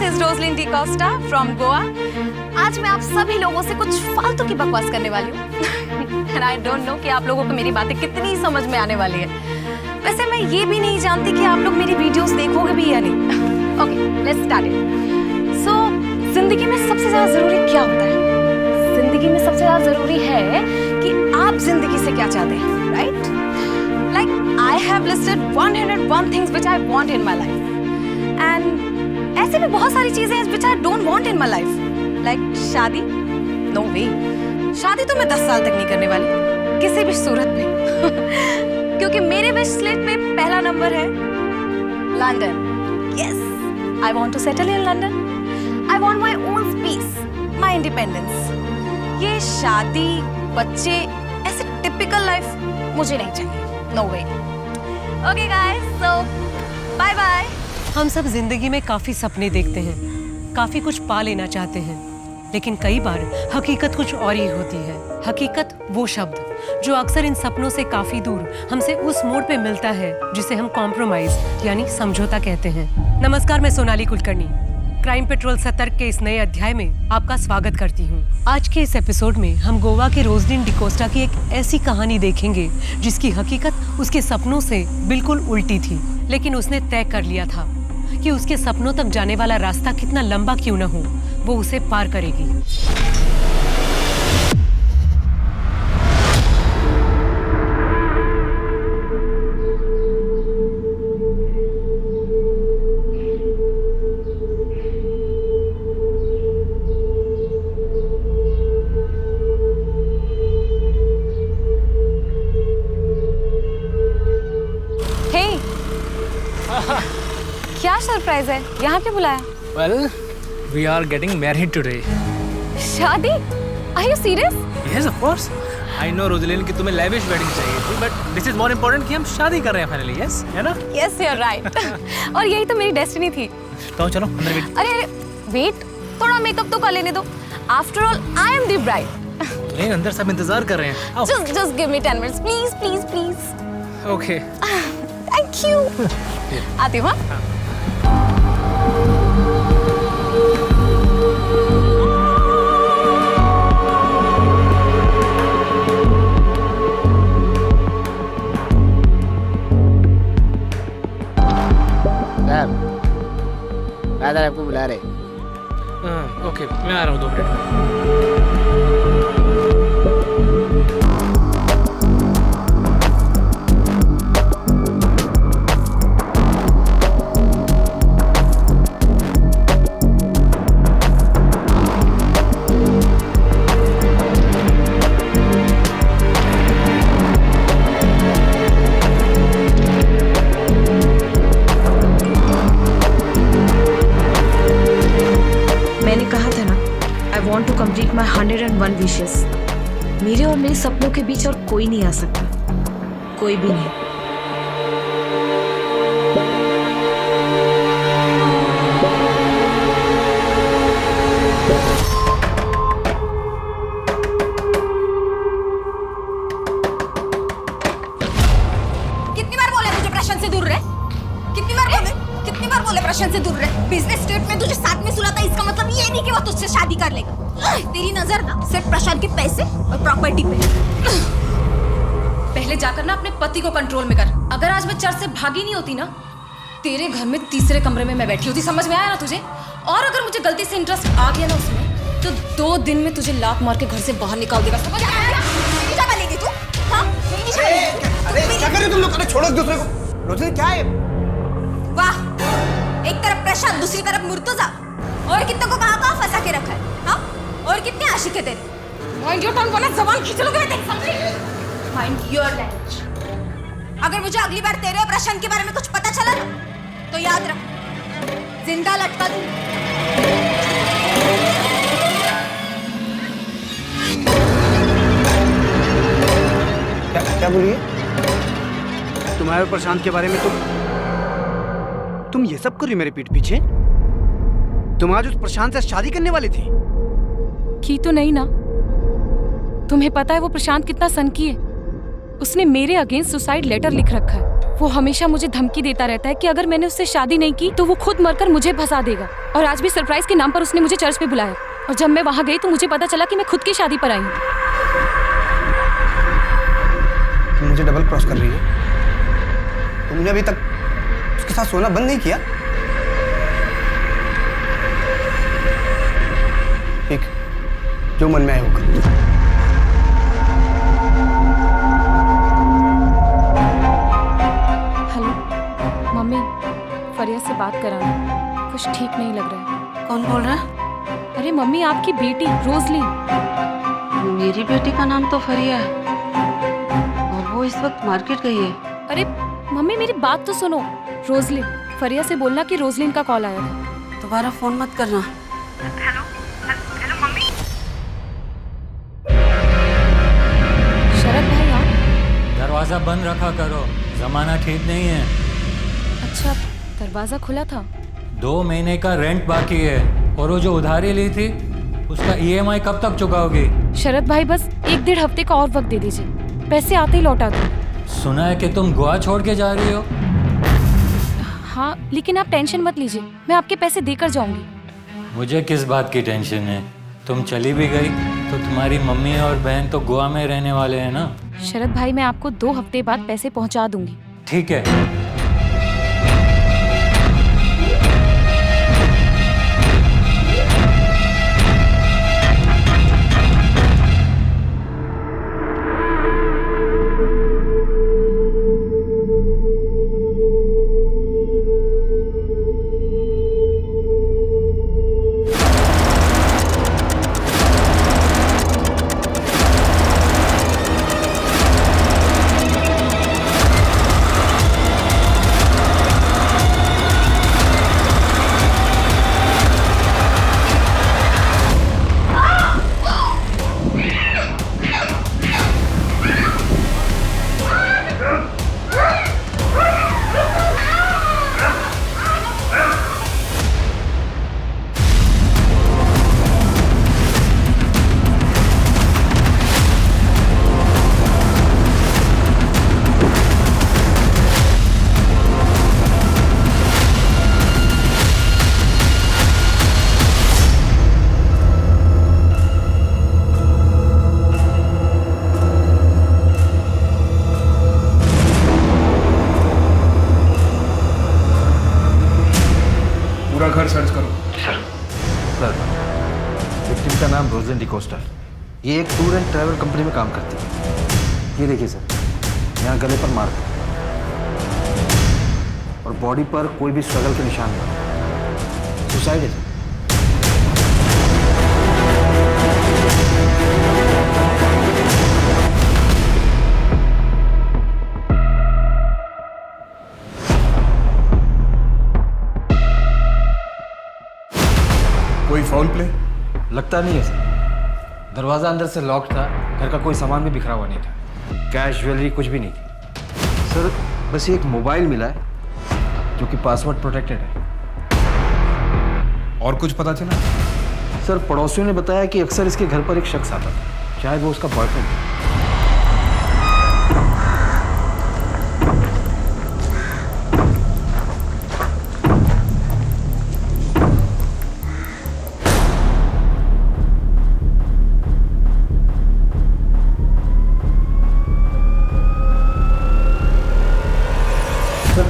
This is Roslyn D'Costa from Goa. आज मैं आप सभी लोगों से कुछ फालतू की बकवास करने वाली हूँ एंड आई डोंट नो कि आप लोगों को मेरी बातें कितनी समझ में आने वाली है। वैसे मैं ये भी नहीं जानती कि आप लोग मेरी वीडियोस देखोगे भी या नहीं। Okay, let's start it. So जिंदगी में सबसे ज्यादा जरूरी क्या होता है? जिंदगी में सबसे ज्यादा जरूरी है कि आप जिंदगी से क्या चाहते हैं, right? Like I have listed 101 things which I want in my life and ऐसे भी बहुत सारी चीजें हैं which I don't want in my life. Like शादी, नो वे, शादी तो मैं 10 साल तक नहीं करने वाली किसी भी सूरत में क्योंकि मेरे विश लिस्ट में पहला नंबर है London. Yes, I want to settle in London. I want my own space, my independence. ये शादी, बच्चे, ऐसे टिपिकल लाइफ मुझे नहीं चाहिए, no way. Okay guys, so bye bye. हम सब जिंदगी में काफी सपने देखते हैं, काफी कुछ पा लेना चाहते हैं, लेकिन कई बार हकीकत कुछ और ही होती है। हकीकत वो शब्द जो अक्सर इन सपनों से काफी दूर हमसे उस मोड़ पे मिलता है जिसे हम कॉम्प्रोमाइज यानी समझौता कहते हैं। नमस्कार, मैं सोनाली कुलकर्णी क्राइम पेट्रोल सतर्क के इस नए अध्याय में आपका स्वागत करती हूँ। आज के इस एपिसोड में हम गोवा के रोजलिन डी कोस्टा की एक ऐसी कहानी देखेंगे जिसकी हकीकत उसके सपनों से बिल्कुल उल्टी थी, लेकिन उसने तय कर लिया था कि उसके सपनों तक जाने वाला रास्ता कितना लंबा क्यों न हो, वो उसे पार करेगी। क्या सरप्राइज है? यहाँ क्यों बुलाया? Well, we are getting married today. शादी? Are you serious? Yes, of course. I know Roslyn कि तुम्हें lavish wedding चाहिए थी, but this is more important कि हम शादी कर रहे हैं finally, yes? है ना? Yes, you're right. और यही तो मेरी डेस्टिनी थी। तो चलो अंदर वेट। अरे वेट, थोड़ा मेकअप तो कर लेने दो। After all, I am the bride. नहीं, अंदर सब इंतजार कर रहे हैं। आओ। Just give me 10 minutes, please, please, please. Okay. Thank you. आती हूँ। हाँ? दादा आपको बुला रहे। ओके, मैं आ रहा हूँ 2 मिनट में। Complete my 101 wishes. मेरे और मेरे सपनों के बीच और कोई नहीं आ सकता, कोई भी नहीं। कितनी बार बोले मुझे प्रशांत से दूर रहे? कितनी बार बोले प्रशांत से दूर रहे? बिजनेस ट्रिप में तुझे साथ में सुलाता, इसका मतलब ये नहीं कि वो तुझसे शादी कर लेगा। तेरी नजर ना सिर्फ प्रशांत के पैसे और प्रॉपर्टी पे। पहले जाकर ना अपने पति को कंट्रोल में कर। अगर आज मैं चर्च से भागी नहीं होती ना, तेरे घर में तीसरे कमरे में मैं बैठी होती। समझ में आया ना तुझे? और अगर मुझे गलती से इंटरेस्ट आ गया ना उसमें, तो 2 दिन में तुझे लात मार के घर से बाहर निकाल देगा। समझ आया? नहीं जा पालेगी तू? हाँ? नहीं जा पालेगी? अरे क्या कर रहे हो तुम लोग? अरे छोड़ो एक दूसरे को। रोजलिन क्या है? वाह, एक तरफ प्रशांत, दूसरी तरफ मुर्तजा। और कितनों को कहाँ फंसा के रखा है? हाँ? और कितने आशिक है तेरे? माइंड योर टंग, वरना जबान खींच लोगे मैं तेरी, समझी? Mind your language. अगर मुझे अगली बार तेरे और प्रशांत के बारे में कुछ पता चला ना, तो याद रख, जिंदा लटका दूं। क्या बोलिए? तुम्हारे और प्रशांत के बारे में तुम ये सब कर रही हो मेरे पीठ पीछे? तुम आज उस प्रशांत से शादी करने वाली थी? की तो नहीं ना? तुम्हें पता है वो प्रशांत कितना सनकी है? उसने मेरे अगेंस्ट सुसाइड लेटर लिख रखा है। वो हमेशा मुझे धमकी देता रहता है कि अगर मैंने उससे शादी नहीं की तो वो खुद मरकर मुझे फंसा देगा। और आज भी सरप्राइज के नाम पर उसने मुझे चर्च पे बुलाया, और जब मैं वहाँ गई तो मुझे पता चला कि मैं खुद की शादी पर आई हूँ। तुम मुझे डबल क्रॉस कर रही हो। तुमने अभी तक उसके साथ सोना बंद नहीं किया। ठीक, जो मन में आए वो करो। हेलो मम्मी, फरिया से बात कराना, कुछ ठीक नहीं लग रहा है। कौन बोल रहा है? अरे मम्मी, आपकी बेटी रोजलिन। मेरी बेटी का नाम तो फरिया है और वो इस वक्त मार्केट गई है। अरे मम्मी, मेरी बात तो सुनो। रोजलिन, फरिया से बोलना कि रोजलिन का कॉल आया था। दोबारा फोन मत करना। शरद भाई आप? दरवाजा बंद रखा करो, जमाना ठीक नहीं है। अच्छा, दरवाजा खुला था। 2 महीने का रेंट बाकी है और वो जो उधारी ली थी उसका EMI कब तक चुकाओगी? शरद भाई, बस 1-1.5 हफ्ते का और वक्त दे दीजिए, पैसे आते ही लौटा दो। सुना है कि तुम गोवा छोड़ के जा रही हो। हाँ, लेकिन आप टेंशन मत लीजिए, मैं आपके पैसे देकर जाऊंगी। मुझे किस बात की टेंशन है? तुम चली भी गई तो तुम्हारी मम्मी और बहन तो गोवा में रहने वाले हैं ना। शरद भाई, मैं आपको 2 हफ्ते बाद पैसे पहुंचा दूंगी। ठीक है। पूरा घर सर्च करो। सर, विक्टिम का नाम रोजलिन डिकोस्टा। ये एक टूर एंड ट्रैवल कंपनी में काम करती है। ये देखिए सर, यहाँ गले पर मार्क है और बॉडी पर कोई भी स्ट्रगल के निशान नहीं। सुसाइड है सर। कोई फाउल प्ले? लगता नहीं है सर। दरवाज़ा अंदर से लॉक था, घर का कोई सामान भी बिखरा हुआ नहीं था, कैश ज्वेलरी कुछ भी नहीं थी सर। बस ये एक मोबाइल मिला है जो कि पासवर्ड प्रोटेक्टेड है। और कुछ पता चला? सर, पड़ोसियों ने बताया कि अक्सर इसके घर पर एक शख्स आता था, शायद वो उसका बॉयफ्रेंड है।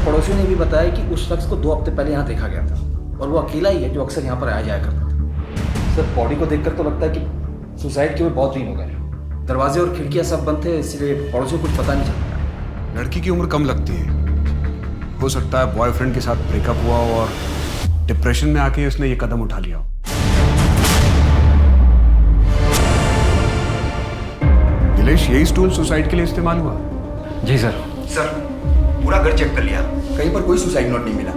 पड़ोसियों ने भी बताया कि उस शख्स को 2 हफ्ते पहले यहाँ देखा गया था और वो अकेला ही है जो अक्सर यहाँ पर आया जाया करता था। सर, बॉडी को देखकर तो लगता है कि सुसाइड के हुए बहुत दिन हो गए। दरवाजे और खिड़कियाँ सब बंद थे, इसलिए पड़ोसियों को कुछ पता नहीं चला। लड़की की उम्र कम लगती है, हो सकता है बॉयफ्रेंड के साथ ब्रेकअप हुआ हो और डिप्रेशन में आके उसने ये कदम उठा लिया हो। दिलेश, यही स्टूल सुसाइड के लिए इस्तेमाल हुआ? जी सर। सर, पूरा घर चेक कर लिया, कहीं पर कोई सुसाइड नोट नहीं मिला।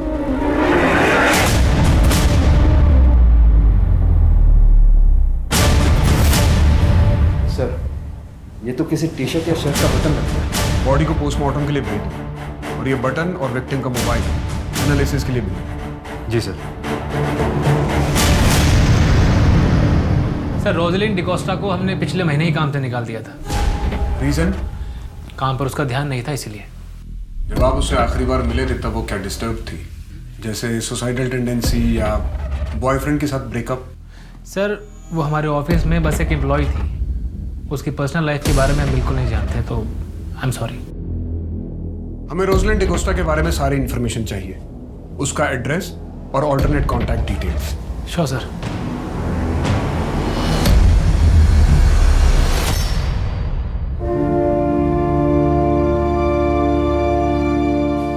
सर, ये तो किसी टी-शर्ट या शर्ट का बटन लगता है। बॉडी को पोस्टमार्टम के लिए भेज दो और ये बटन और विक्टिम का मोबाइल एनालिसिस के लिए भेज। जी सर। सर, रोजलिन डिकोस्टा को हमने पिछले महीने ही काम से निकाल दिया था। रीजन? काम पर उसका ध्यान नहीं था इसलिए। जब आप उससे आखिरी बार मिले थे तब वो क्या डिस्टर्ब थी, जैसे सुसाइडल टेंडेंसी या बॉयफ्रेंड के साथ ब्रेकअप? सर वो हमारे ऑफिस में बस एक एम्प्लॉय थी, उसकी पर्सनल लाइफ के बारे में हम बिल्कुल नहीं जानते, तो आई एम सॉरी। हमें रोजलिन डिकोस्टा के बारे में सारी इन्फॉर्मेशन चाहिए, उसका एड्रेस और alternate contact details. Sure sir.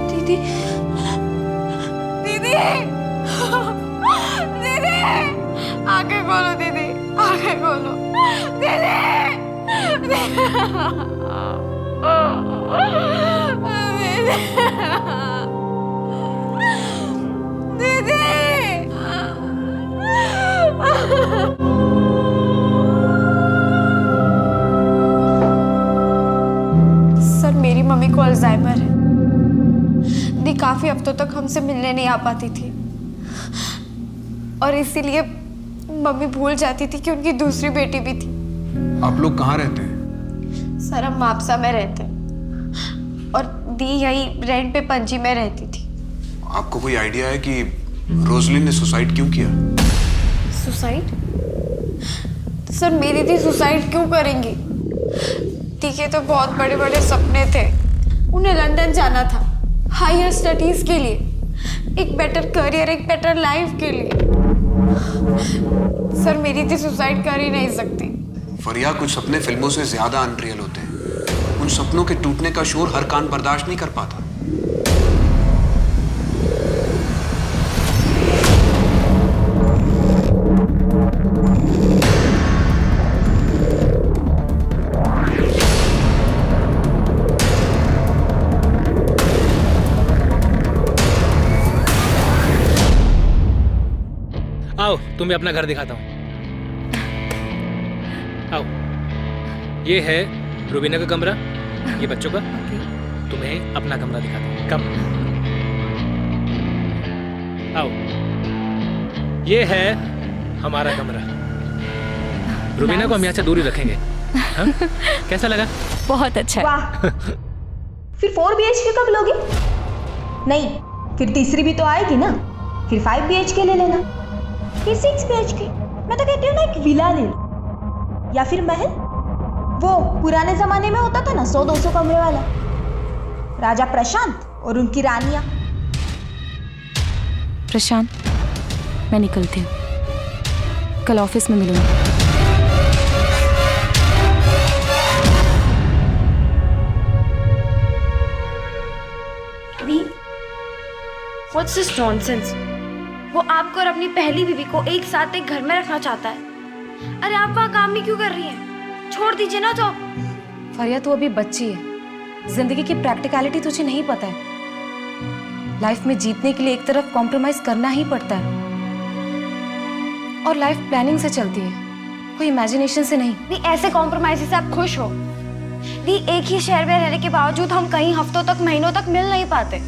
दीदी दीदी दीदी आंखें खोलो दीदी, आंखें खोलो दीदी दीदी सर मेरी मम्मी को अल्जाइमर है। दी काफी हफ्तों तक हमसे मिलने नहीं आ पाती थी और इसीलिए मम्मी भूल जाती थी कि उनकी दूसरी बेटी भी थी। आप लोग कहाँ रहते हैं? सर हम मापसा में रहते हैं और दी यही रेंट पे पणजी में रहती थी। आपको कोई आइडिया है कि रोजलिन ने सुसाइड क्यों किया? सुसाइड? सर मेरी दी सुसाइड क्यों करेंगी? दी के तो बहुत बड़े बड़े सपने थे, उन्हें लंदन जाना था हायर स्टडीज के लिए, एक बेटर करियर, एक बेटर लाइफ के लिए। सर मेरी दी सुसाइड कर ही नहीं सकती। फरिया, कुछ सपने फिल्मों से ज्यादा अनरियल होते हैं। उन सपनों के टूटने का शोर हर कान बर्दाश्त नहीं कर पाता। आओ तुम्हें अपना घर दिखाता हूँ। आओ, ये है रुबीना का कमरा, ये बच्चों का। तुम्हें अपना कमरा दिखाता हूँ। कम आओ, ये है हमारा कमरा। रुबीना को हम यहाँ से दूरी रखेंगे। हाँ? कैसा लगा? बहुत अच्छा है। वाह। फिर 4 BHK कब लोगे? नहीं, फिर तीसरी भी तो आएगी ना, फिर 5 BHK ले लेना, फिर 6 BHK। मैं तो कहती हूँ ना, एक विला ले लो या फिर महल। वो पुराने जमाने में होता था ना 100-200 कमरे वाला, राजा प्रशांत और उनकी रानियां। प्रशांत, मैं निकलती हूँ, कल ऑफिस में मिलूंगी। What's this nonsense? वो आपको और अपनी पहली बीवी को एक साथ एक घर में रखना चाहता है। अरे आप वहाँ काम नहीं क्यों कर रही हैं? छोड़ दीजिए ना जॉब। फरिया, तू अभी बच्ची है, जिंदगी की प्रैक्टिकलिटी तुझे नहीं पता है। लाइफ में जीतने के लिए एक तरफ कॉम्प्रोमाइज करना ही पड़ता है, और लाइफ प्लानिंग से चलती है, कोई इमेजिनेशन से नहीं। दी ऐसे कॉम्प्रोमाइज से आप खुश हो? दी एक ही शहर में रहने के बावजूद हम कई हफ्तों तक, महीनों तक मिल नहीं पाते।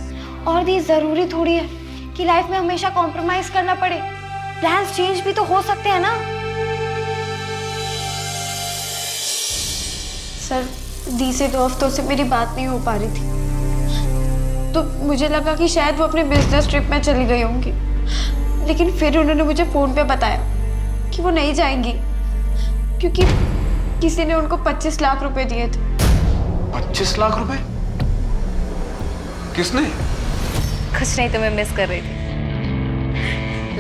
और दी जरूरी थोड़ी है कि लाइफ में हमेशा कॉम्प्रोमाइज करना पड़े। प्लान्स चेंज भी तो हो सकते हैं ना। सर दी से 2 हफ्तों से मेरी बात नहीं हो पा रही थी, तो मुझे लगा कि शायद वो अपने बिजनेस ट्रिप में चली गई होंगी, लेकिन फिर उन्होंने मुझे फोन पे बताया कि वो नहीं जाएंगी क्योंकि किसी ने उनको 25 लाख रुपए दिए थे। 25 लाख रुपए? किसने? कुछ नहीं, तुम्हें मिस कर रही थी।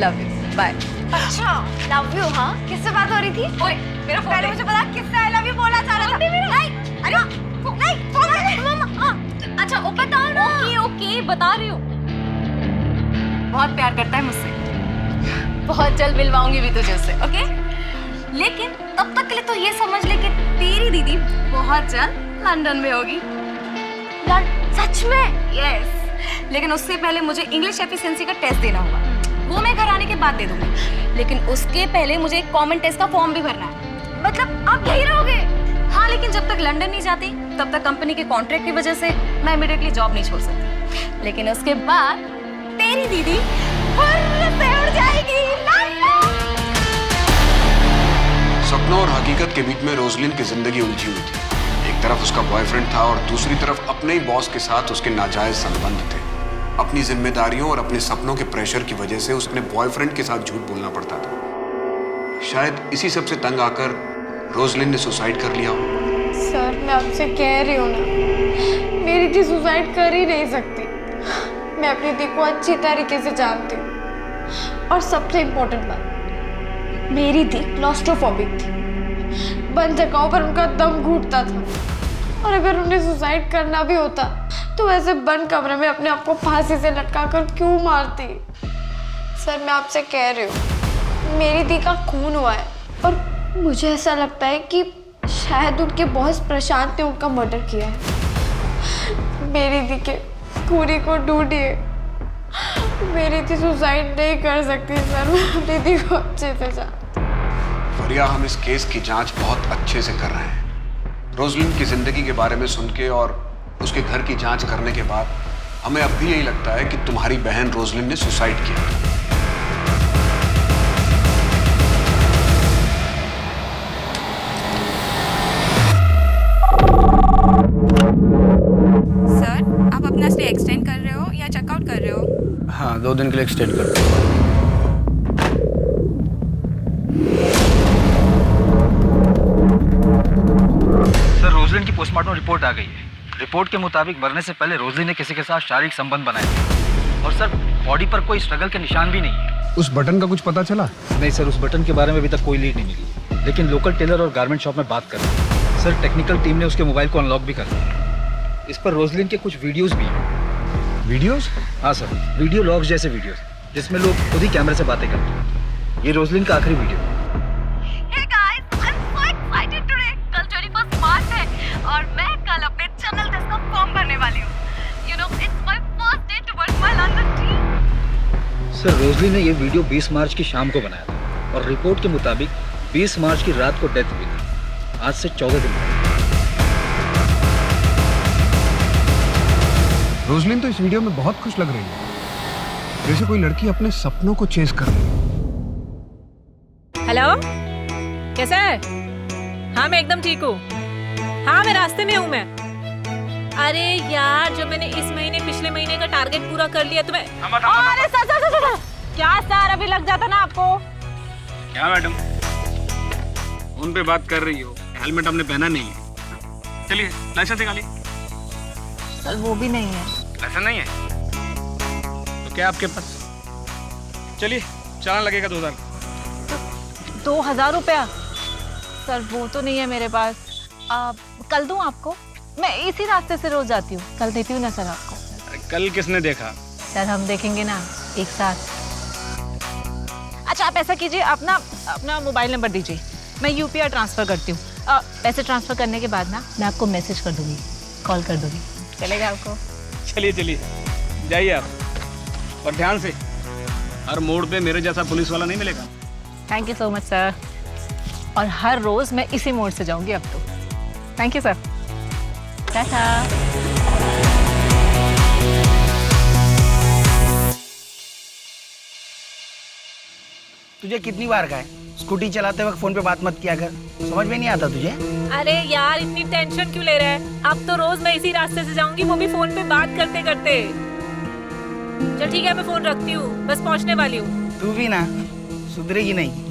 Love you, bye. अच्छा लव यू? हाँ, किससे बात हो रही थी? ओए मेरा फोन, पहले मुझे बता किससे आई लव यू बोला चाह रहा था। नहीं, अरे नहीं, फोन नहीं मम्मा। हाँ अच्छा, ओ बताओ ना। ओके ओके, बता रही हूँ। बहुत प्यार करता है मुझसे, बहुत जल्द मिलवाऊंगी भी तुझे उससे, ओके? लेकिन तब तक के लिए तो ये समझ ले कि तेरी दीदी बहुत जल्द लंदन में होगी। सच में? यस। लेकिन उससे पहले मुझे इंग्लिश एफिशिएंसी का टेस्ट देना होगा, वो मैं घर आने के बाद दे दूंगी। लेकिन उसके पहले मुझे एक कॉमन टेस्ट का फॉर्म भी भरना है। मतलब आप यही रहोगे? हाँ, लेकिन जब तक लंदन नहीं जाती तब तक कंपनी के कॉन्ट्रैक्ट की वजह से मैं इमीडिएटली जॉब नहीं छोड़ सकती। लेकिन उसके बाद तेरी दीदी से उड़ जाएगी। सपनों और हकीकत के बीच में रोजलिन की जिंदगी उलझी हुई थी। एक एक तरफ उसका बॉयफ्रेंड था और दूसरी तरफ अपने ही बॉस के साथ उसके नाजायज संबंध थे। अपनी जिम्मेदारियों और अपने सपनों के प्रेशर की वजह से उसने बॉयफ्रेंड के साथ झूठ बोलना पड़ता था। शायद इसी सब से तंग आकर रोजलिन ने सुसाइड कर लिया हो। सर मैं आपसे कह रही हूँ ना, मेरी दी सुसाइड कर ही नहीं सकती। मैं अपनी दी को अच्छी तरीके से जानती हूँ। और सबसे इम्पोर्टेंट बात, मेरी दी क्लॉस्ट्रोफोबिक थी। बंद जगहों पर उनका दम घुटता था और अगर उन्हें सुसाइड करना भी होता तो वैसे बंद कमरे में अपने आप को फांसी से लटका कर क्यों मारती। सर मैं आपसे कह रही हूँ, मेरी दी का खून हुआ है और मुझे ऐसा लगता है कि शायद उनके बॉस प्रशांत ने उनका मर्डर किया है। मेरी दी के खूनी को ढूंढिए। मेरी दी सुसाइड नहीं कर सकती सर, मैं अपनी दी को अच्छे से जानती। फरिया, हम इस केस की जांच बहुत अच्छे से कर रहे हैं। रोजलिन की जिंदगी के बारे में सुन के और उसके घर की जांच करने के बाद हमें अब भी यही लगता है कि तुम्हारी बहन रोजलिन ने सुसाइड किया। सर आप अपना स्टे एक्सटेंड कर रहे हो या चेकआउट कर रहे हो? हाँ, 2 दिन के लिए एक्सटेंड कर दो। सर रोजलिन की पोस्टमार्टम रिपोर्ट आ गई है। रिपोर्ट के मुताबिक मरने से पहले रोजलिन ने किसी के साथ शारीरिक संबंध बनाए थे और सर बॉडी पर कोई स्ट्रगल के निशान भी नहीं है। उस बटन का कुछ पता चला? नहीं सर, उस बटन के बारे में अभी तक कोई लीड नहीं मिली, लेकिन लोकल टेलर और गारमेंट शॉप में बात कर रहे हैं। सर टेक्निकल टीम ने उसके मोबाइल को अनलॉक भी कर लिया। इस पर रोजलिन के कुछ वीडियोस भी हैं। वीडियोस? हाँ सर, वीडियो लॉग्स जैसे वीडियोस जिसमें लोग खुद ही कैमरे से बातें करते हैं। ये रोजलिन का आखिरी वीडियो है। Hey guys, I'm so excited today. कल 21 मार्च है और मैं कल अपने चैनल टेस्ट का फॉर्म भरने वाली हूँ। You know, it's my first day towards my London dream. Sir Roslyn ने ये वीडियो 20 मार्च की शाम को बनाया था और रिपोर्ट के मुताबिक 20 मार्च की रात को डेथ हुई थी। आज से 14 दिन पहले। रोजलिन तो इस वीडियो में बहुत खुश लग रही है, जैसे कोई लड़की अपने सपनों को चेस कर रही है। हेलो, कैसा है? हाँ मैं एकदम ठीक हूँ। हाँ मैं रास्ते में हूँ मैं। अरे यार, जो मैंने इस महीने पिछले महीने का टारगेट पूरा कर लिया तो मैं। अरे सर क्या सर, अभी लग जाता ना आपको। क्या मैडम, फोन पे बात कर रही हो, हेलमेट हमने पहना नहीं है। चलिए लाइसेंस निकालिए। सर वो भी नहीं है। लाइसेंस नहीं है तो क्या आपके पास? चलिए चालान लगेगा 2000। 2000 रुपया? सर वो तो नहीं है मेरे पास। कल दूं आपको? मैं इसी रास्ते से रोज आती हूँ, कल देती हूँ ना सर आपको। कल किसने देखा? सर हम देखेंगे ना एक साथ। अच्छा आप ऐसा कीजिए, अपना मोबाइल नंबर दीजिए, मैं यूपीआई ट्रांसफर करती हूँ। पैसे ट्रांसफर करने के बाद ना मैं आपको मैसेज कर दूंगी, कॉल कर दूंगी। चलेगा आपको? चलिए चलिए जाइए आप, और ध्यान से, हर मोड़ पे मेरे जैसा पुलिस वाला नहीं मिलेगा। Thank you so much sir. और हर रोज मैं इसी मोड़ से जाऊंगी अब तो। Thank you sir. टाटा। तुझे कितनी बार कहा है स्कूटी चलाते वक्त फोन पे बात मत किया कर, समझ में नहीं आता तुझे? अरे यार इतनी टेंशन क्यों ले रहा है? अब तो रोज मैं इसी रास्ते से जाऊंगी, वो भी फोन पे बात करते करते। चल ठीक है, मैं फोन रखती हूँ, बस पहुँचने वाली हूँ। तू भी ना सुधरेगी नहीं।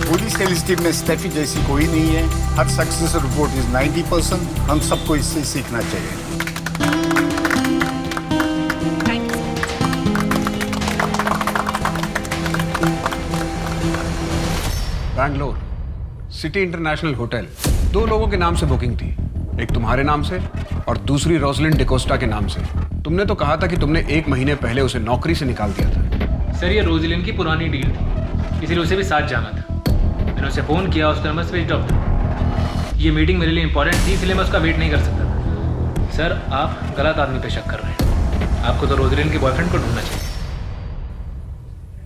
पुलिस टीम में स्टेफी जैसी कोई नहीं है। हर सक्सेस रिपोर्ट इज 90%। हम सबको इससे सीखना चाहिए। बैंगलोर सिटी इंटरनेशनल होटल, 2 लोगों के नाम से बुकिंग थी, एक तुम्हारे नाम से और दूसरी रोजलिन डिकोस्टा के नाम से। तुमने तो कहा था कि तुमने 1 महीने पहले उसे नौकरी से निकाल दिया था। सर ये रोजलिन की पुरानी डील थी, इसीलिए उसे भी साथ जाना था। मैंने उसे फ़ोन किया, उसका नंबर स्विच ऑफ था। ये मीटिंग मेरे लिए इंपॉर्टेंट थी, इसलिए मैं उसका वेट नहीं कर सकता था। सर आप गलत आदमी पे शक कर रहे हैं, आपको तो रोजलिन के बॉयफ्रेंड को ढूंढना चाहिए।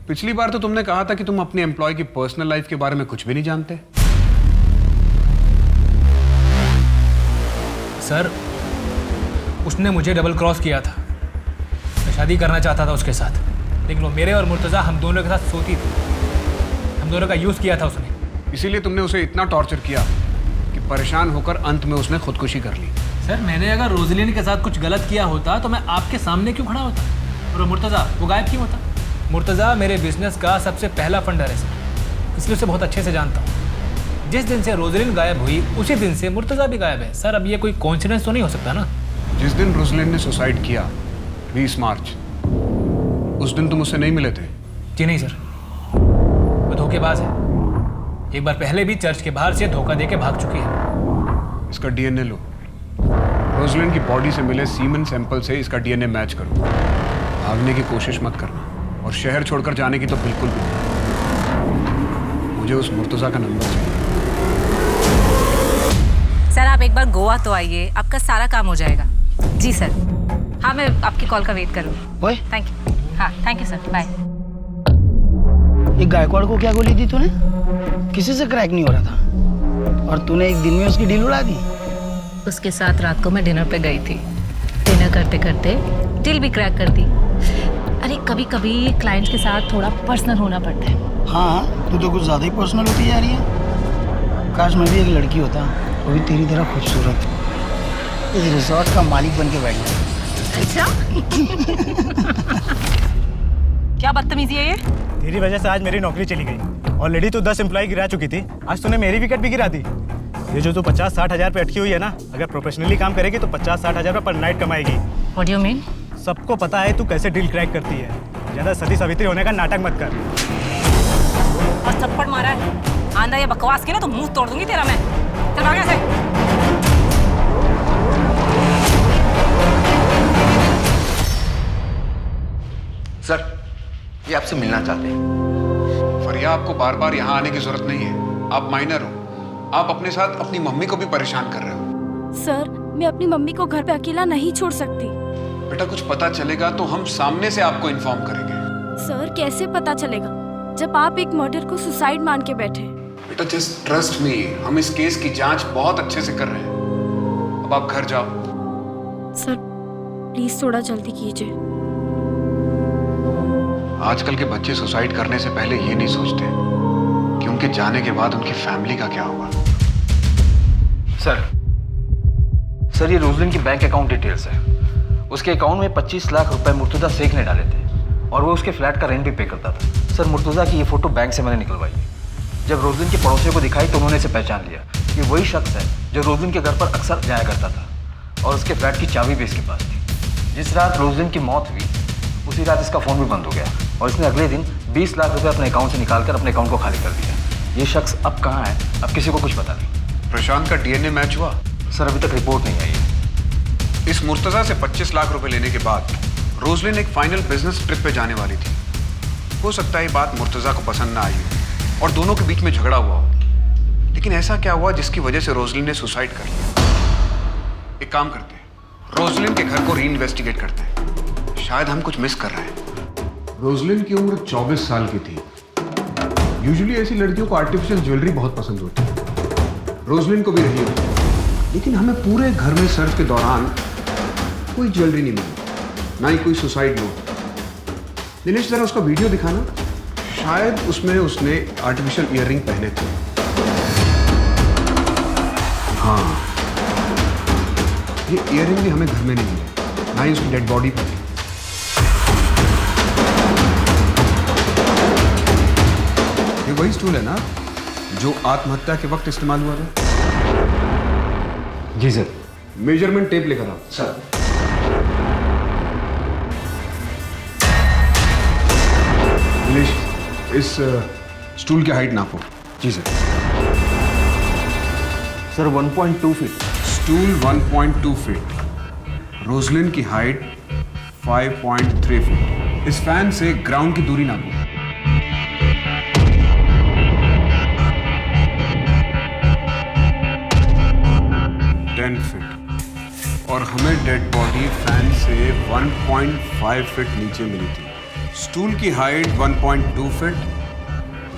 पिछली बार तो तुमने कहा था कि तुम अपने एम्प्लॉय की पर्सनल लाइफ के बारे में कुछ भी नहीं जानते। सर उसने मुझे डबल क्रॉस किया था। मैं शादी करना चाहता था उसके साथ, लेकिन वो मेरे और मुर्तज़ा हम दोनों के साथ सोती थी। हम दोनों का यूज़ किया था उसने। इसीलिए तुमने उसे इतना टॉर्चर किया कि परेशान होकर अंत में उसने खुदकुशी कर ली। सर मैंने अगर रोजलिन के साथ कुछ गलत किया होता तो मैं आपके सामने क्यों खड़ा होता, और वो मुर्तज़ा वो गायब क्यों होता? मुर्तज़ा मेरे बिजनेस का सबसे पहला फंडर है सर, इसलिए उसे बहुत अच्छे से जानता हूँ। जिस दिन से रोजलिन गायब हुई उसी दिन से मुर्तज़ा भी गायब है। सर अब ये कोई कोइंसिडेंस तो नहीं हो सकता ना? जिस दिन रोजलिन ने सुसाइड किया 20 मार्च, उस दिन तुम उससे नहीं मिले थे? जी नहीं सर, वो धोखेबाज है। एक बार पहले भी चर्च के बाहर से धोखा देके भाग चुकी है। इसका डीएनए लो, रोजलिन की बॉडी से मिले सीमेन सैंपल से इसका डीएनए मैच करो। भागने की कोशिश मत करना, और शहर छोड़कर जाने की तो बिल्कुल भी नहीं। मुझे उस मुर्तज़ा का नंबर चाहिए। सर आप एक बार गोवा तो आइए, आपका सारा काम हो जाएगा। जी सर, हाँ मैं आपकी कॉल का वेट करूँगी। ओए थैंक यू। हाँ थैंक यू सर, बाय। ये गायकवाड़ को क्या गोली दी तूने? किसी से क्रैक नहीं हो रहा था, और तूने एक दिन में उसकी डील उड़ा दी। उसके साथ रात को मैं डिनर पे गई थी। डिनर करते करते डील भी क्रैक कर दी। अरे कभी कभी क्लाइंट के साथ थोड़ा पर्सनल होना पड़ता है। हाँ, तू तो कुछ ज़्यादा ही पर्सनल होती जा रही है। काश मैं भी एक लड़की होता, वो भी तेरी तरह खूबसूरत, इस रिसोर्ट का मालिक बन के बैठ गया। अच्छा क्या बदतमीजी है ये? तेरी वजह से आज मेरी नौकरी चली गई। ऑलरेडी तू 10 एम्प्लॉय गिरा चुकी थी, आज तूने मेरी विकेट भी गिरा दी। ये जो तू 50-60 हज़ार पे अटकी हुई है ना, अगर प्रोफेशनली काम करेगी तो 50-60 हज़ार पर night कमाएगी। What do you mean? सबको पता है तू कैसे डील क्रैक करती है। ज़्यादा सती सावित्री होने का नाटक मत कर। और थप्पड़ मारा है, आंधा ये बकवास की ना तो मुंह तोड़ दूंगी तेरा मैं। चल भाग यहाँ से। सर, ये आपसे मिलना चाहते हैं। फरिया, आपको बार बार यहाँ आने की जरूरत नहीं है। आप माइनर हो, आप अपने साथ अपनी मम्मी को भी परेशान कर रहे हो। सर मैं अपनी मम्मी को घर पे अकेला नहीं छोड़ सकती। बेटा कुछ पता चलेगा तो हम सामने से आपको इन्फॉर्म करेंगे। सर कैसे पता चलेगा जब आप एक मर्डर को सुसाइड मान के बैठे? बेटा जस्ट ट्रस्ट मी, हम इस केस की जांच बहुत अच्छे से कर रहे हैं। अब आप घर जाओ। सर प्लीज थोड़ा जल्दी कीजिए। आजकल के बच्चे सुसाइड करने से पहले ये नहीं सोचते कि उनके जाने के बाद उनकी फैमिली का क्या होगा। सर ये रोजलिन की बैंक अकाउंट डिटेल्स है। उसके अकाउंट में 25 लाख रुपए मुर्तुजा शेख ने डाले थे, और वो उसके फ्लैट का रेंट भी पे करता था। सर मुर्तुजा की ये फोटो बैंक से मैंने निकलवाई है। जब रोजलिन के पड़ोसियों को दिखाई तो उन्होंने इसे पहचान लिया। ये वही शख्स है जो रोजलिन के घर पर अक्सर जाया करता था, और उसके फ्लैट की चाबी भी इसके पास थी। जिस रात रोजलिन की मौत हुई उसी रात इसका फ़ोन भी बंद हो गया, और इसने अगले दिन 20 लाख रुपए अपने अकाउंट से निकालकर अपने अकाउंट को खाली कर दिया। ये शख्स अब कहाँ है, अब किसी को कुछ पता नहीं। प्रशांत का डीएनए मैच हुआ? सर अभी तक रिपोर्ट नहीं आई है। इस मुर्तज़ा से 25 लाख रुपए लेने के बाद रोजलिन एक फाइनल बिजनेस ट्रिप पे जाने वाली थी। हो सकता है ये बात मुर्तज़ा को पसंद ना आई हो और दोनों के बीच में झगड़ा हुआ हो, लेकिन ऐसा क्या हुआ जिसकी वजह से रोजलिन ने सुसाइड कर लिया? एक काम करते हैं, रोजलिन के घर को री इन्वेस्टिगेट करते हैं, शायद हम कुछ मिस कर रहे हैं। रोजलिन की उम्र 24 साल की थी। यूजुअली ऐसी लड़कियों को आर्टिफिशियल ज्वेलरी बहुत पसंद होती है, रोजलिन को भी रही होती, लेकिन हमें पूरे घर में सर्च के दौरान कोई ज्वेलरी नहीं मिली, ना ही कोई सुसाइड नोट। दिनेश जरा उसका वीडियो दिखाना, शायद उसमें उसने आर्टिफिशियल ईयररिंग पहने थे। हाँ, ये ईयररिंग भी हमें घर में नहीं मिले, ना ही उसकी डेड बॉडी पर थी। ये वही स्टूल है ना जो आत्महत्या के वक्त इस्तेमाल हुआ था? जी सर। मेजरमेंट टेप लेकर आओ। सर दिनेश, इस स्टूल की हाइट नापो। जी sir. Sir 1.2 feet. Stool 1.2 feet, Roslyn की हाइट 5.3 फीट। इस फैन से ग्राउंड की दूरी नापो। 10 फीट। और हमें डेड बॉडी फैन से 1.5 फीट नीचे मिली थी। स्टूल की हाइट 1.2 फीट,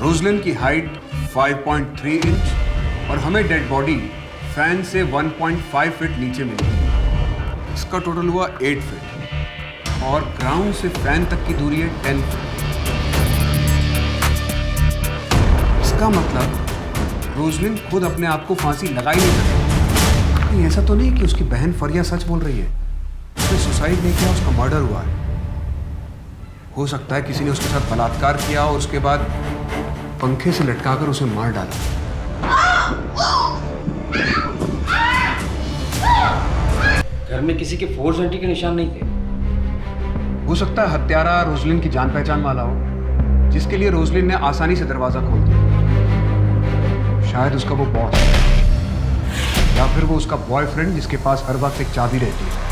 रोजलिन की हाइट 5.3 इंच, और हमें डेड बॉडी फैन से 1.5 फीट नीचे मिली। इसका टोटल हुआ 8 फीट और ग्राउंड से फैन तक की दूरी है 10 फीट। इसका मतलब रोजलिन खुद अपने आप को फांसी लगा ही नहीं सकती। कहीं ऐसा तो नहीं कि उसकी बहन फरिया सच बोल रही है, उसने सुसाइड नहीं किया, उसका मर्डर हुआ है। हो सकता है किसी ने उसके साथ बलात्कार किया और उसके बाद पंखे से लटकाकर उसे मार डाला। घर में किसी के फोर्स एंट्री के निशान नहीं थे। हो सकता है हत्यारा रोजलिन की जान पहचान वाला हो, जिसके लिए रोजलिन ने आसानी से दरवाजा खोल दिया। शायद उसका वो बॉस या फिर वो उसका बॉयफ्रेंड जिसके पास हर वक्त एक चाबी रहती है।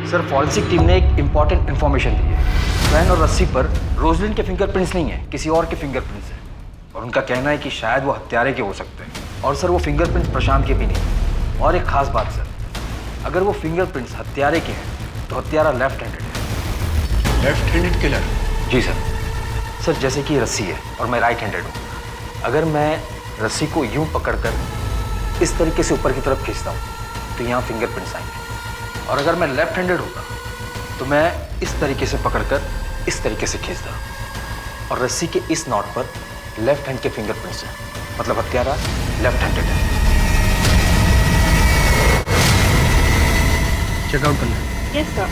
सर, फॉरेंसिक टीम ने एक इंपॉर्टेंट इन्फॉर्मेशन दी है। फैन और रस्सी पर रोजलिन के फिंगरप्रिंट्स नहीं है, किसी और के फिंगरप्रिंट्स हैं। और उनका कहना है कि शायद वो हत्यारे के हो सकते हैं। और सर, वो फिंगरप्रिंट्स प्रशांत के भी नहीं। और एक खास बात सर, अगर वो फिंगरप्रिंट्स हत्यारे के हैं तो हत्यारा लेफ्ट हैंडेड है। Left handed killer? जी सर। सर, जैसे कि रस्सी है और मैं राइट हैंडेड हूँ। अगर मैं रस्सी को यूं पकड़कर इस तरीके से ऊपर की तरफ खींचता हूँ तो यहाँ फिंगरप्रिंट्स आएंगे। और अगर मैं लेफ्ट हैंडेड होता तो मैं इस तरीके से पकड़कर इस तरीके से खींचता और रस्सी के इस नॉट पर लेफ्ट हैंड के फिंगरप्रिंट्स हैं, मतलब हत्यारा लेफ्ट हैंडेड है। चेकआउट करना है। Yes sir.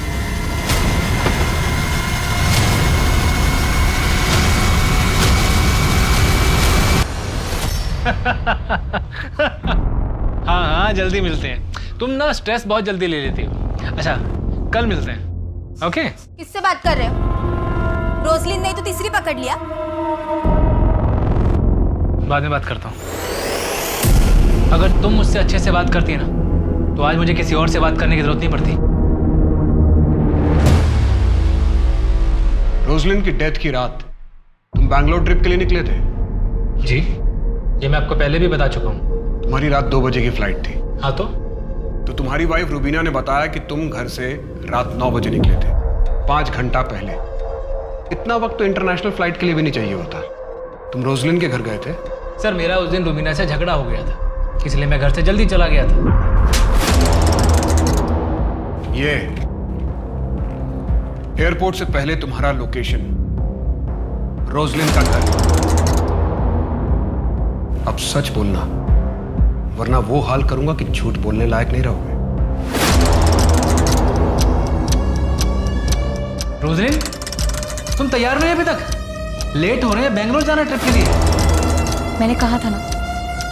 हाँ हाँ, जल्दी मिलते हैं। तुम ना स्ट्रेस बहुत जल्दी ले लेती हो। अच्छा, कल मिलते हैं। ओके? किससे बात कर रहे हो? रोजलिन नहीं तो तीसरी पकड़ लिया। बाद में बात करता हूँ। अगर तुम मुझसे अच्छे से बात करती ना तो आज मुझे किसी और से बात करने की जरूरत नहीं पड़ती। रोजलिन की डेथ की रात तुम बैंगलोर ट्रिप के लिए निकले थे? जी, ये मैं आपको पहले भी बता चुका हूँ। तुम्हारी रात 2 बजे की फ्लाइट थी। हाँ तो तुम्हारी वाइफ रूबीना ने बताया कि तुम घर से रात 9 बजे निकले थे, 5 घंटा पहले। इतना वक्त तो इंटरनेशनल फ्लाइट के लिए भी नहीं चाहिए होता। तुम रोजलिन के घर गए थे? सर, मेरा उस दिन रूबीना से झगड़ा हो गया था, इसलिए मैं घर से जल्दी चला गया था। ये एयरपोर्ट से पहले तुम्हारा लोकेशन, रोजलिन का घर। अब सच बोलना, वरना वो हाल करूंगा कि झूठ बोलने लायक नहीं रहोगे। रोजलिन, तुम तैयार नहीं अभी तक? लेट हो रहे हैं, बेंगलोर जाना ट्रिप के लिए। मैंने कहा था ना,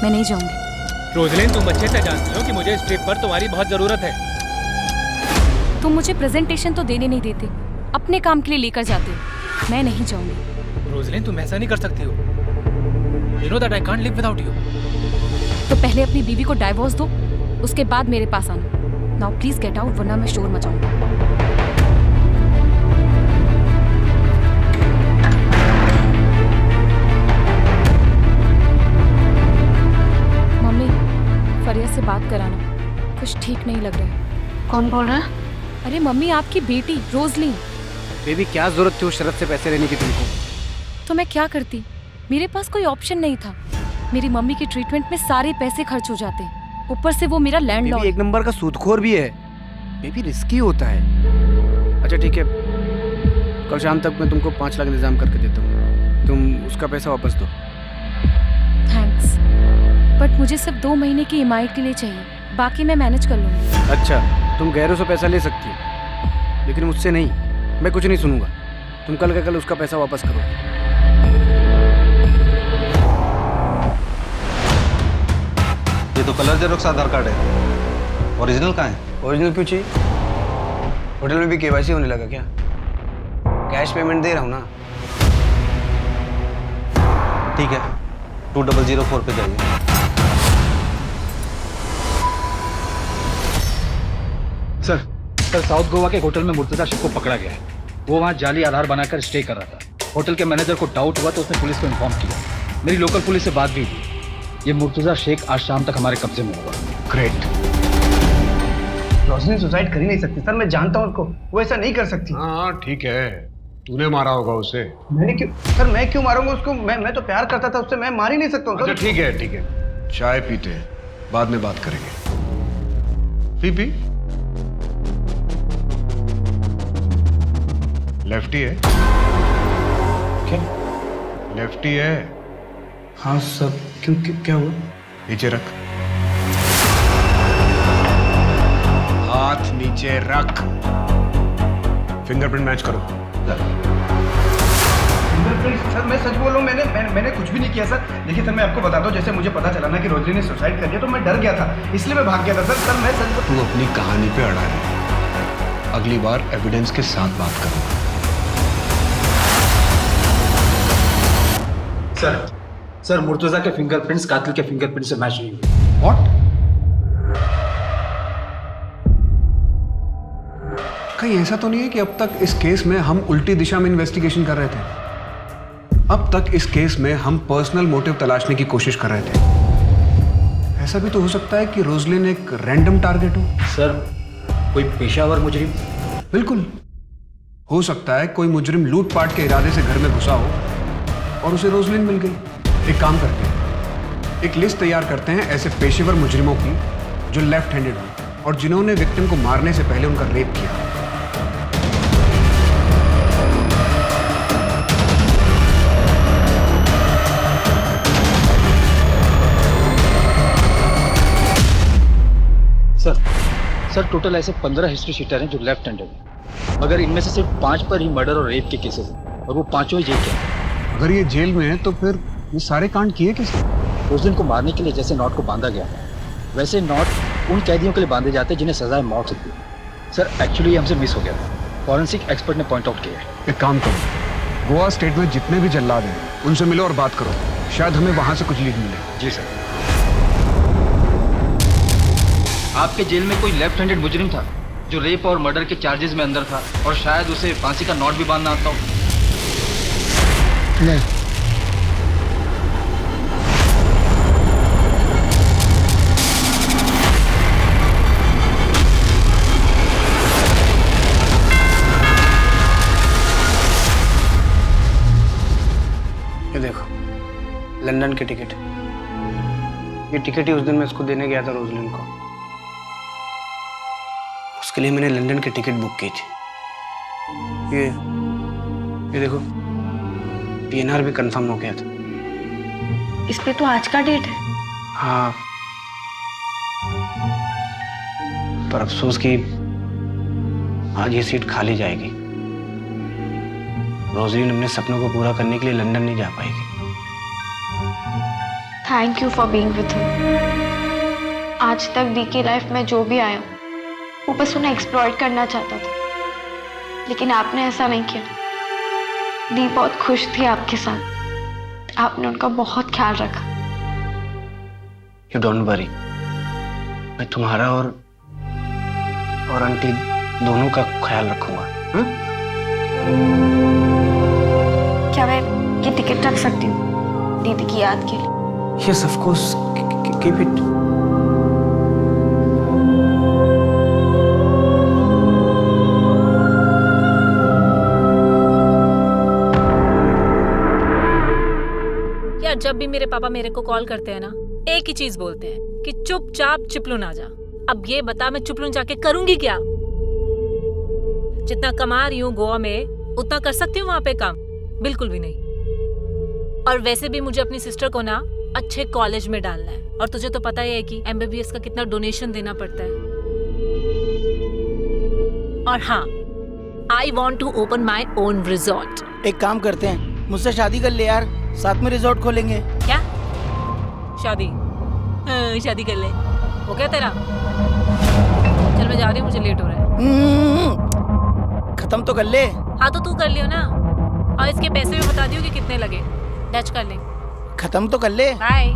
मैं नहीं जाऊंगी। रोजलिन, तुम अच्छे से जानती हो कि मुझे इस ट्रिप पर तुम्हारी बहुत जरूरत है। तुम मुझे प्रेजेंटेशन तो देने नहीं देते, अपने काम के लिए लेकर जाते। मैं नहीं जाऊंगी। रोजलिन, तुम ऐसा नहीं कर सकती हो। You know that I can't live without you. तो पहले अपनी बीवी को डाइवोर्स दो, उसके बाद मेरे पास आना। नाउ प्लीज गेट आउट, वरना मैं शोर मचाऊंगा। मम्मी, फरिया से बात कराना, कुछ ठीक नहीं लग रहा है। कौन बोल रहा है? अरे मम्मी, आपकी बेटी रोजलिन। बेबी, क्या जरूरत थी उस शरत से पैसे लेने की तुमको? तो मैं क्या करती, मेरे पास कोई ऑप्शन नहीं था। मेरी मम्मी की ट्रीटमेंट में सारे पैसे खर्च हो जाते हैं, ऊपर से वो मेरा लैंडलॉर्ड। एक नंबर का सूदखोर भी है। बेबी, रिस्की होता है। अच्छा ठीक है, कल शाम तक मैं तुमको 5 लाख इंतजाम करके देता हूँ, तुम उसका पैसा वापस दो। थैंक्स, बट मुझे सिर्फ 2 महीने की ईएमआई के लिए चाहिए, बाकी मैं मैनेज कर लूँगी। अच्छा, तुम गैरों से पैसा ले सकती हो, लेकिन मुझसे नहीं। मैं कुछ नहीं सुनूंगा। तुम कल का कल उसका पैसा वापस करो। ये तो कलर जेरोक्स आधार कार्ड है, ओरिजिनल कहाँ है? ओरिजिनल क्यों चाहिए? होटल में भी केवाईसी होने लगा क्या? कैश पेमेंट दे रहा हूँ ना। ठीक है, 2004 पे जाइए। सर, साउथ गोवा के होटल में मुर्तजा शेख को पकड़ा गया है। वो वहाँ जाली आधार बनाकर स्टे कर रहा था। होटल के मैनेजर को डाउट हुआ तो उसने पुलिस को इन्फॉर्म किया। मेरी लोकल पुलिस से बात भी हुई। ये मुर्तजा शेख आज शाम तक हमारे कब्जे में होगा। ग्रेट। रोशनी सुसाइड कर ही नहीं सकती सर, मैं जानता हूँ उसको, वो ऐसा नहीं कर सकती। हाँ ठीक है, तूने मारा होगा उसे। मैंने क्यों सर, मैं क्यों मारूंगा उसको? मैं तो प्यार करता था उससे, मैं मार ही नहीं सकता हूँ। अच्छा ठीक है ठीक है, चाय पीते हैं, बाद में बात करेंगे। पी लेफ्टी है क्या? लेफ्टी है। हाँ सर, क्यों क्या हुआ? नीचे रख, हाथ नीचे रख, फिंगरप्रिंट मैच करो। फिंगरप्रिंट सर, मैं सच बोल रहा हूँ, मैंने कुछ भी नहीं किया सर। देखिए सर, मैं आपको बताता हूँ, जैसे मुझे पता चला ना कि रोजली ने सुसाइड कर लिया तो मैं डर गया था, इसलिए मैं भाग गया था सर। मैं सच तू अपनी कहानी पे अड़ा है, अगली बार एविडेंस के साथ बात करूंगा। सर मुर्तजा के फिंगरप्रिंट्स कातिल के फिंगरप्रिंट से मैच नहीं हुए। व्हाट? कहीं ऐसा तो नहीं है कि अब तक इस केस में हम उल्टी दिशा में इन्वेस्टिगेशन कर रहे थे? अब तक इस केस में हम पर्सनल मोटिव तलाशने की कोशिश कर रहे थे। ऐसा भी तो हो सकता है कि रोजलिन एक रैंडम टारगेट हो। सर, कोई पेशावर मुजरिम? बिल्कुल हो सकता है कोई मुजरिम लूटपाट के इरादे से घर में घुसा हो और उसे रोजलिन मिल गई। एक काम करते हैं, एक लिस्ट तैयार करते हैं ऐसे पेशेवर मुजरिमों की जो लेफ्ट हैंडेड हो और जिन्होंने विक्टिम को मारने से पहले उनका रेप किया। सर टोटल ऐसे 15 हिस्ट्री शीटर हैं जो लेफ्ट हैंडेड हैं, मगर इनमें से सिर्फ 5 पर ही मर्डर और रेप के केसेस हैं और वो 5 ही जेल के हैं। अगर ये जेल में है तो फिर ये सारे कांड किए किसने? रोजलिन को मारने के लिए जैसे नॉट को बांधा गया वैसे नॉट उन कैदियों के लिए बांधे जाते हैं जिन्हें सजाए मौत होती है। सर एक्चुअली हमसे मिस हो गया था, फॉरेंसिक एक्सपर्ट ने पॉइंट आउट किया है। एक काम करो, गोवा स्टेट में जितने भी जल्लाद हैं उनसे मिलो और बात करो, शायद हमें वहां से कुछ लीड मिले। जी सर। आपके जेल में कोई लेफ्ट हैंडेड मुजरिम था जो रेप और मर्डर के चार्जेस में अंदर था और शायद उसे फांसी का नॉट भी बांधना आता हो? नहीं। ये देखो, लंदन की टिकट। ये टिकट ही उस दिन मैं इसको देने गया था रोजलिन को। उसके लिए मैंने लंदन की टिकट बुक की थी। ये देखो, पीएनआर भी कंफर्म हो गया था। इस पे तो आज का डेट है। हाँ, पर अफसोस कि आज ये सीट खाली जाएगी। रोजलिन अपने सपनों को पूरा करने के लिए लंदन नहीं जा पाएगी। Thank you for being with him. आज तक दी की लाइफ में जो भी आया वो बस उन्हें एक्सप्लॉइट करना चाहता था, लेकिन आपने ऐसा नहीं किया। दी बहुत खुश थी आपके साथ, आपने उनका बहुत ख्याल रखा। यू डोंट वरी, मैं तुम्हारा और आंटी दोनों का ख्याल रखूंगा। क्या मैं ये टिकट रख सकती हूँ दीदी की याद के लिए? Yes of course, keep it. यार जब भी मेरे पापा मेरे को कॉल करते हैं ना, एक ही चीज बोलते हैं कि चुपचाप चिपलून आ जा। अब ये बता मैं चिपलून जाके करूंगी क्या? जितना कमा रही हूँ गोवा में उतना कर सकती हूँ वहाँ पे काम? बिल्कुल भी नहीं। और वैसे भी मुझे अपनी सिस्टर को ना अच्छे कॉलेज में डालना है, और तुझे तो पता ही है कि MBBS का कितना डोनेशन देना पड़ता है। और हाँ, I want to open my own resort. एक काम करते हैं, मुझसे शादी कर ले यार, साथ में रिजॉर्ट खोलेंगे। क्या शादी? हाँ, शादी कर ले। हो गया तेरा? चल मैं जा रही हूँ, मुझे लेट हो रहा है। खत्म तो कर ले। हाँ तो तू कर लियो ना, और इसके पैसे भी बता दियो कि कितने लगे। डच कर ले। खत्म तो कर ले। बाय।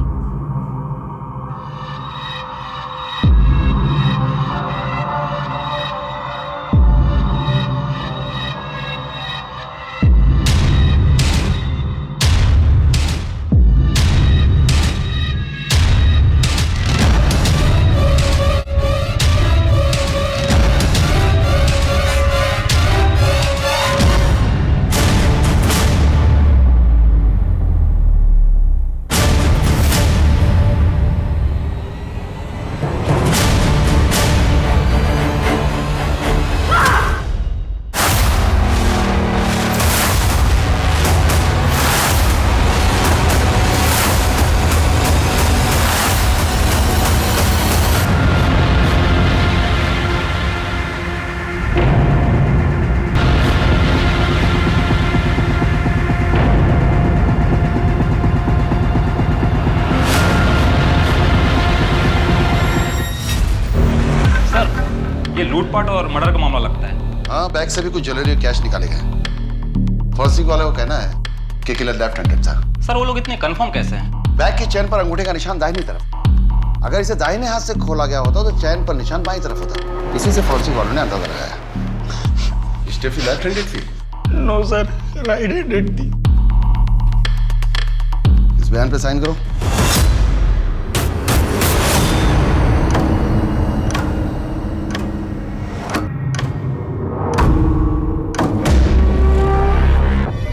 लूटपाट और मर्डर का मामला लगता है। हाँ, बैग से भी कुछ ज्वेलरी और कैश निकाले गए। फॉरेंसिक वाले को कहना है कि किलर लेफ्ट हैंडेड था। सर वो लोग इतने कंफर्म कैसे हैं? बैग की चैन पर अंगूठे का निशान दाहिनी तरफ। अगर इसे दाहिने हाथ से खोला गया होता तो चैन पर निशान बाईं तरफ होता। इसी से फॉरेंसिक वालों ने अंदाजा लगाया। स्टेफी लेफ्ट हैंडेड थी? नो सर, राइट हैंडेड थी। इस बयान पे साइन करो।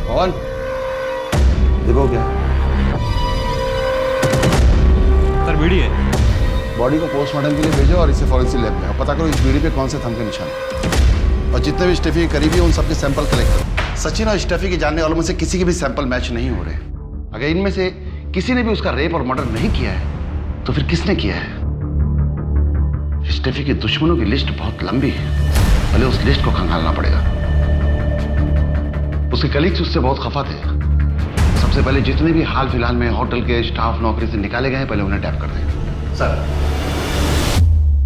कौन? देखो क्या सर बीड़ी है। बॉडी को पोस्टमार्टम के लिए भेजो और इसे फॉरेंसिक लैब में। पता करो इस बीड़ी पे कौन से थंब के निशान है। और जितने भी स्टेफी के करीबी हैं उन सबके सैंपल कलेक्ट करो। सचिन और स्टेफी के जानने वालों में से किसी के भी सैंपल मैच नहीं हो रहे। अगर इनमें से किसी ने भी उसका रेप और मर्डर नहीं किया है तो फिर किसने किया है? स्टेफी के दुश्मनों की लिस्ट बहुत लंबी है। पहले उस लिस्ट को खंगालना पड़ेगा। उसके कलीग्स उससे बहुत खफा थे। सबसे पहले जितने भी हाल फिलहाल में होटल के स्टाफ नौकरी से निकाले गए पहले उन्हें टैप कर दें। सर।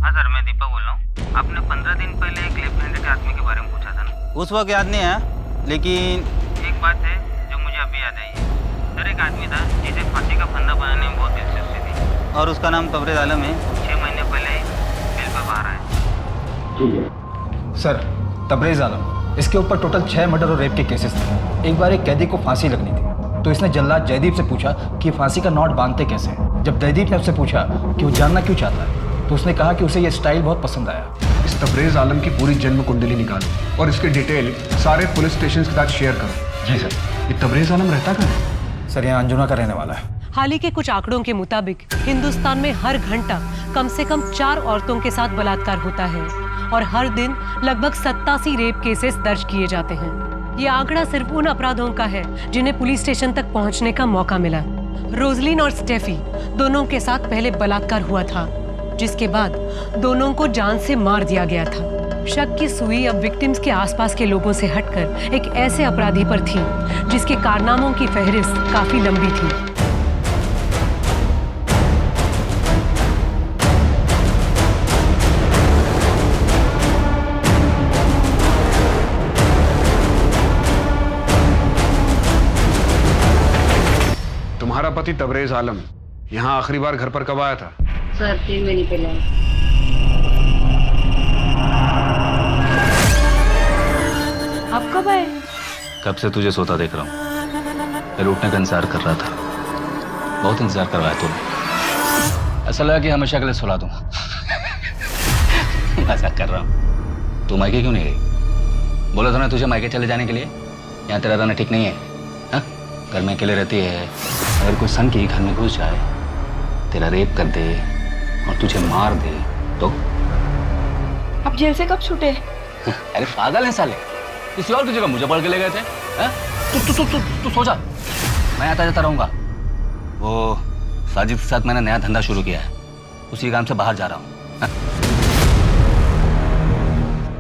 हाँ सर, मैं दीपक बोल रहा हूँ। आपने 15 दिन पहले एक लेफ्ट हैंडेड आदमी के बारे में पूछा था ना? उस वक्त याद नहीं है, लेकिन एक बात है जो मुझे अभी याद आई है। सर एक आदमी था जिसे फांसी का फंदा बनाने में बहुत दिलचस्पी थी और उसका नाम तबरेज आलम है। 6 महीने पहले जेल पर बाहर आया। ठीक है सर, तबरेज आलम, इसके ऊपर टोटल 6 मर्डर और रेप के केसेस थे। एक बार एक कैदी को फांसी लगनी थी तो इसने जल्लाद जयदीप से पूछा कि फांसी का नॉट बांधते कैसे हैं। जब जयदीप ने उससे पूछा कि वो जानना क्यों चाहता है तो उसने कहा कि उसे ये स्टाइल बहुत पसंद आया। इस तबरेज आलम की पूरी जन्म कुंडली निकालो और इसके डिटेल सारे पुलिस स्टेशन के साथ शेयर करो। जी सर। ये तबरेज आलम रहता कहाँ है? सर यहाँ अंजुना का रहने वाला है। हाल ही के कुछ आंकड़ों के मुताबिक हिंदुस्तान में हर घंटा कम से कम 4 औरतों के साथ बलात्कार होता है और हर दिन लगभग 87 रेप केसेस दर्ज किए जाते हैं। ये आंकड़ा सिर्फ उन अपराधों का है जिन्हें पुलिस स्टेशन तक पहुंचने का मौका मिला। रोजलिन और स्टेफी दोनों के साथ पहले बलात्कार हुआ था, जिसके बाद दोनों को जान से मार दिया गया था। शक की सुई अब विक्टिम्स के आसपास के लोगों से हटकर एक ऐसे अपराधी पर थी जिसके कारनामों की फहरिस्त काफी लंबी थी। तुम्हारा पति तबरेज आलम यहाँ आखिरी बार घर पर कब आया था? सर 3 महीने पहले। आप कब आए? कब से तुझे सोता देख रहा हूँ। फिर उठने का इंतजार कर रहा था। बहुत इंतजार करवाया तूने। ऐसा लगा कि हमेशा के लिए सुला दूंगा। मजाक कर रहा हूँ। तू मायके क्यों नहीं गई? बोला था ना तुझे मायके चले जाने के लिए। यहाँ तेरा रहना ठीक नहीं है। हाँ? घर में अकेले रहती है। अगर कोई सन की घर में घुस जाए, तेरा रेप कर दे और तुझे मार दे तो? आप जेल से कब छूटे? अरे पागल है साले, किसी और की जगह मुझे पकड़ के ले गए थे। तू सो जा, मैं आता जाता रहूंगा। वो साजिद के साथ मैंने नया धंधा शुरू किया है, उसी काम से बाहर जा रहा हूँ।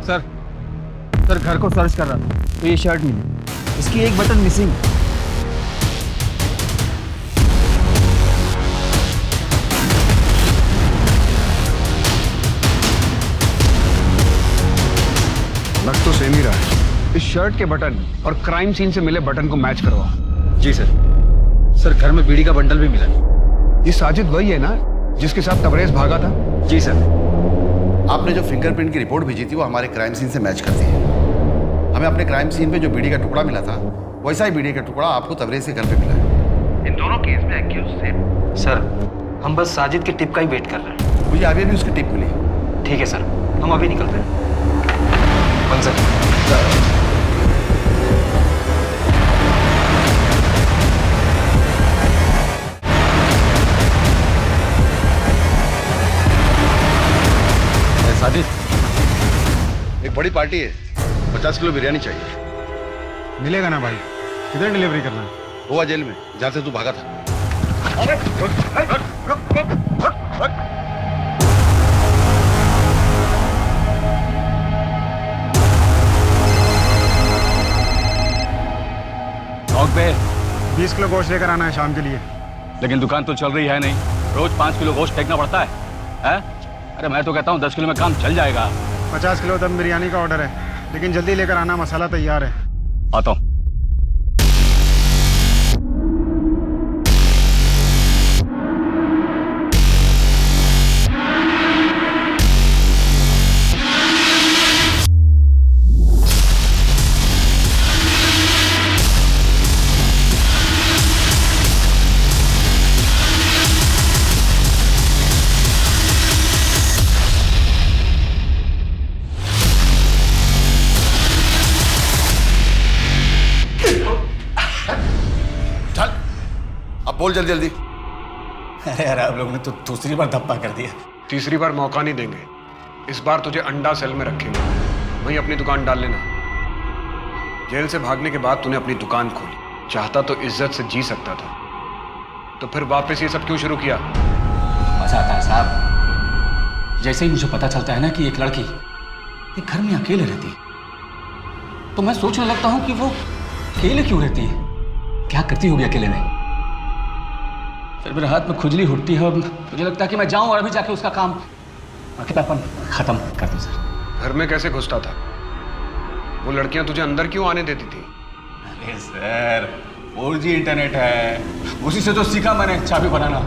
सर घर को सर्च कर रहा था तो ये शर्ट मिली, इसकी एक बटन मिसिंग। लग तो सेम ही रहा है। इस शर्ट के बटन और क्राइम सीन से मिले बटन को मैच करवाओ। जी सर। सर घर में बीड़ी का बंडल भी मिला। ये साजिद वही है ना जिसके साथ तबरेज भागा था? जी सर। आपने जो फिंगरप्रिंट की रिपोर्ट भेजी थी वो हमारे क्राइम सीन से मैच करती है। हमें अपने क्राइम सीन पे जो बीड़ी का टुकड़ा मिला था वैसा ही बीड़ी का टुकड़ा आपको तबरेज के घर पे मिला है। इन दोनों केस में एक्यूज सेम। सर हम बस साजिद के टिप का ही वेट कर रहे हैं। मुझे अभी भी उसकी टिप मिली। ठीक है सर, हम अभी निकलते हैं। साजिद, एक बड़ी पार्टी है, 50 किलो बिरयानी चाहिए। मिलेगा ना भाई? किधर डिलीवरी करना है? गोवा जेल में, जहाँ से तू भागा था। पे 20 किलो गोश्त लेकर आना है शाम के लिए। लेकिन दुकान तो चल रही है नहीं, रोज 5 किलो गोश्त फेंकना पड़ता है। अरे मैं तो कहता हूँ 10 किलो में काम चल जाएगा। 50 किलो दम बिरयानी का ऑर्डर है, लेकिन जल्दी लेकर आना, मसाला तैयार है। आता हूँ। बोल जल्दी जल्दी। अरे यार आप लोगों ने तो दूसरी बार धप्पा कर दिया। तीसरी बार मौका नहीं देंगे। इस बार तुझे अंडा सेल में रखेंगे, वहीं अपनी दुकान डाल लेना। जेल से भागने के बाद तूने अपनी दुकान खोली, चाहता तो इज्जत से जी सकता था, तो फिर वापस ये सब क्यों शुरू किया? मजा आता है साहब। जैसे ही मुझे पता चलता है ना कि एक लड़की एक घर में अकेले रहती है, तो मैं सोचने लगता हूँ कि वो अकेले क्यों रहती है, क्या करती होगी अकेले में। फिर मेरे हाथ में खुजली उठती है और मुझे लगता है कि मैं जाऊं और अभी जाके उसका काम अकेलापन खत्म कर दूं। सर घर में कैसे घुसता था? वो लड़कियां तुझे अंदर क्यों आने देती थी? अरे सर 4G इंटरनेट है, उसी से तो सीखा मैंने चाबी बनाना।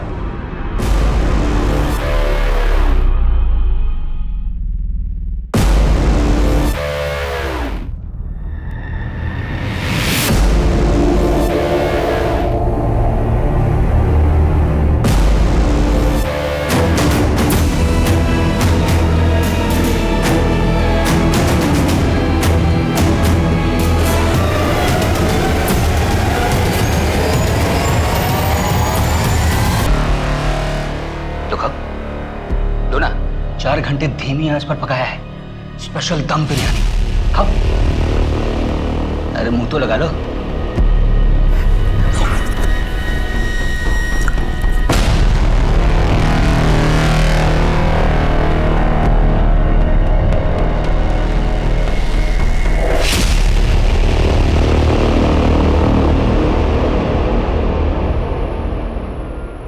लो ना, 4 घंटे धीमी आंच पर पकाया है, स्पेशल दम बिरयानी। खाओ। अरे मुंह तो लगा लो।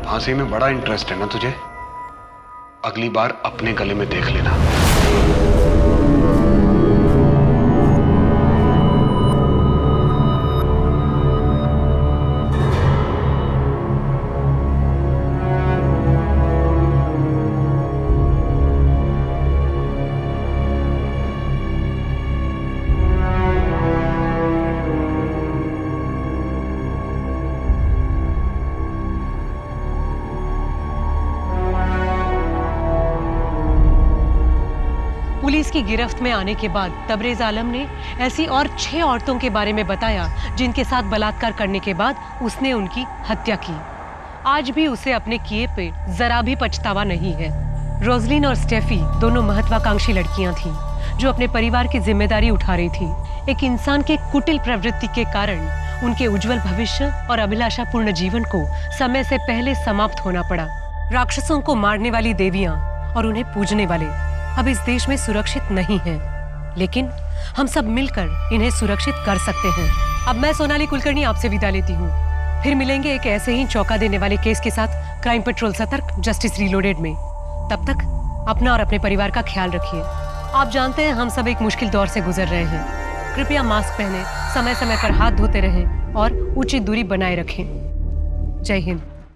फांसी में बड़ा इंटरेस्ट है ना तुझे? अगली बार अपने गले में देख लेना। पुलिस की गिरफ्त में आने के बाद तबरेज आलम ने ऐसी और 6 औरतों के बारे में बताया जिनके साथ बलात्कार करने के बाद उसने उनकी हत्या की। आज भी उसे अपने किए पे जरा भी पछतावा नहीं है। रोजलिन और स्टेफी दोनों महत्वाकांक्षी लड़कियां थीं जो अपने परिवार की जिम्मेदारी उठा रही थी। एक इंसान के कुटिल प्रवृत्ति के कारण उनके उज्जवल भविष्य और अभिलाषापूर्ण जीवन को समय से पहले समाप्त होना पड़ा। राक्षसों को मारने वाली देवियां और उन्हें पूजने वाले अब इस देश में सुरक्षित नहीं हैं, लेकिन हम सब मिलकर इन्हें सुरक्षित कर सकते हैं। अब मैं सोनाली कुलकर्णी आपसे विदा लेती हूँ। फिर मिलेंगे एक ऐसे ही चौंका देने वाले केस के साथ क्राइम पेट्रोल सतर्क जस्टिस रीलोडेड में। तब तक अपना और अपने परिवार का ख्याल रखिए। आप जानते हैं हम सब एक मुश्किल दौर से गुजर रहे हैं। कृपया मास्क पहने, समय समय पर हाथ धोते रहें और उचित दूरी बनाए रखें। जय हिंद।